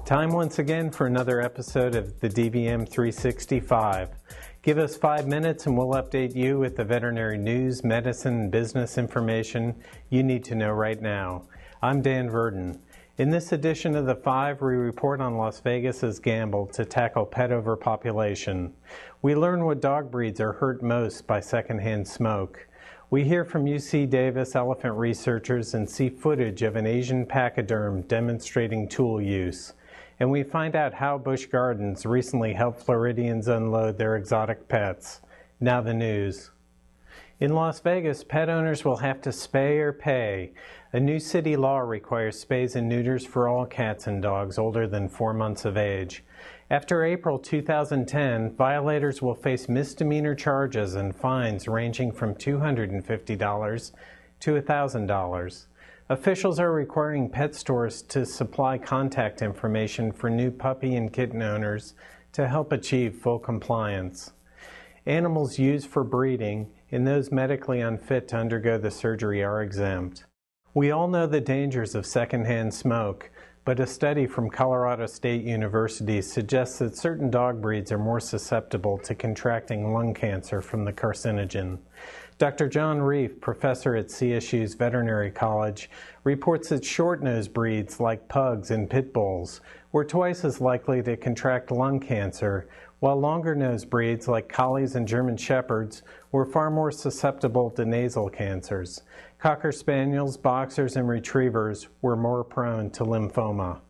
Time once again for another episode of the dvm360. Give us 5 minutes and we'll update you with the veterinary news, medicine, and business information you need to know right now. I'm Dan Verdon. In this edition of the 5, we report on Las Vegas's gamble to tackle pet overpopulation. We learn what dog breeds are hurt most by secondhand smoke. We hear from UC Davis elephant researchers and see footage of an Asian pachyderm demonstrating tool use. And we find out how Busch Gardens recently helped Floridians unload their exotic pets. Now the news. In Las Vegas, pet owners will have to spay or pay. A new city law requires spays and neuters for all cats and dogs older than 4 months of age. After April 2010, violators will face misdemeanor charges and fines ranging from $250 to $1,000. Officials are requiring pet stores to supply contact information for new puppy and kitten owners to help achieve full compliance. Animals used for breeding and those medically unfit to undergo the surgery are exempt. We all know the dangers of secondhand smoke, but a study from Colorado State University suggests that certain dog breeds are more susceptible to contracting lung cancer from the carcinogen. Dr. John Reif, professor at CSU's Veterinary College, reports that short-nosed breeds like pugs and pit bulls were twice as likely to contract lung cancer, while longer-nosed breeds like collies and German shepherds were far more susceptible to nasal cancers. Cocker spaniels, boxers, and retrievers were more prone to lymphoma.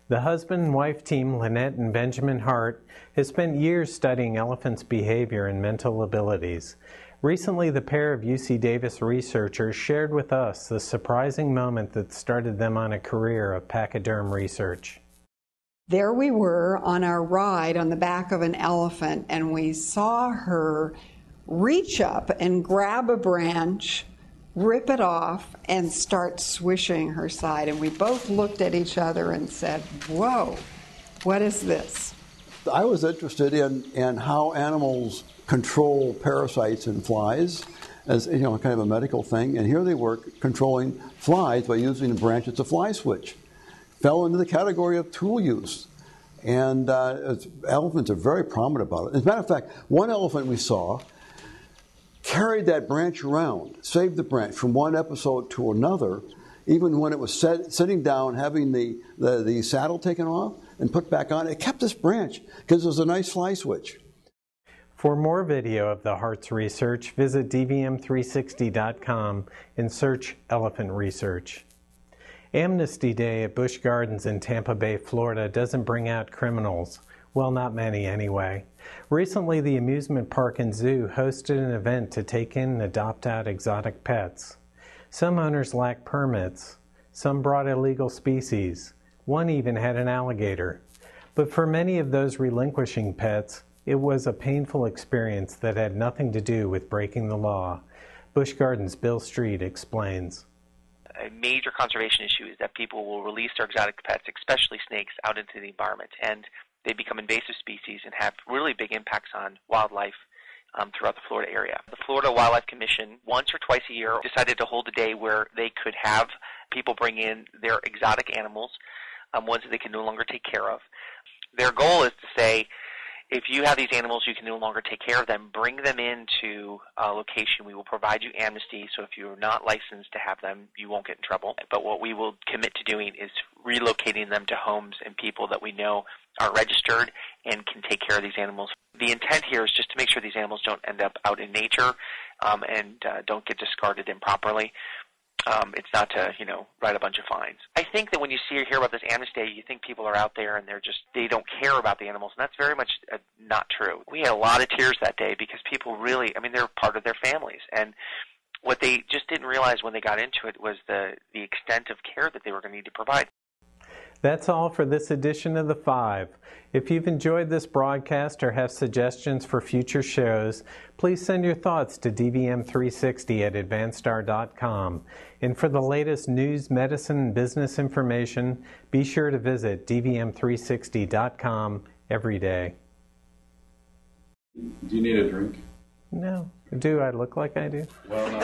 The husband and wife team, Lynette and Benjamin Hart, has spent years studying elephants' behavior and mental abilities. Recently, the pair of UC Davis researchers shared with us the surprising moment that started them on a career of pachyderm research. There we were on our ride on the back of an elephant, and we saw her reach up and grab a branch, rip it off, and start swishing her side. And we both looked at each other and said, "Whoa, what is this?" I was interested in how animals control parasites in flies, as you know, kind of a medical thing. And here they were controlling flies by using the branch as a fly switch. Fell into the category of tool use. And elephants are very prominent about it. As a matter of fact, one elephant we saw carried that branch around, saved the branch from one episode to another, even when it was sitting down, having the saddle taken off and put back on. It kept this branch because it was a nice fly switch. For more video of the Hart's research, visit dvm360.com and search elephant research. Amnesty Day at Busch Gardens in Tampa Bay, Florida doesn't bring out criminals. Well, not many anyway. Recently, the amusement park and zoo hosted an event to take in and adopt out exotic pets. Some owners lacked permits. Some brought illegal species. One even had an alligator. But for many of those relinquishing pets, it was a painful experience that had nothing to do with breaking the law. Busch Gardens' Bill Street explains. A major conservation issue is that people will release their exotic pets, especially snakes, out into the environment, and they become invasive species and have really big impacts on wildlife throughout the Florida area. The Florida Wildlife Commission, once or twice a year, decided to hold a day where they could have people bring in their exotic animals, ones that they can no longer take care of. Their goal is to say, if you have these animals, you can no longer take care of them, bring them into a location. We will provide you amnesty, so if you're not licensed to have them, you won't get in trouble. But what we will commit to doing is relocating them to homes and people that we know are registered and can take care of these animals. The intent here is just to make sure these animals don't end up out in nature and don't get discarded improperly. It's not to, write a bunch of fines. I think that when you see or hear about this amnesty, you think people are out there and they don't care about the animals, and that's very much not true. We had a lot of tears that day because people really, they're part of their families, and what they just didn't realize when they got into it was the extent of care that they were going to need to provide. That's all for this edition of The 5. If you've enjoyed this broadcast or have suggestions for future shows, please send your thoughts to dvm360@advancedstar.com. And for the latest news, medicine, and business information, be sure to visit dvm360.com every day. Do you need a drink? No. Do I look like I do? Well, no.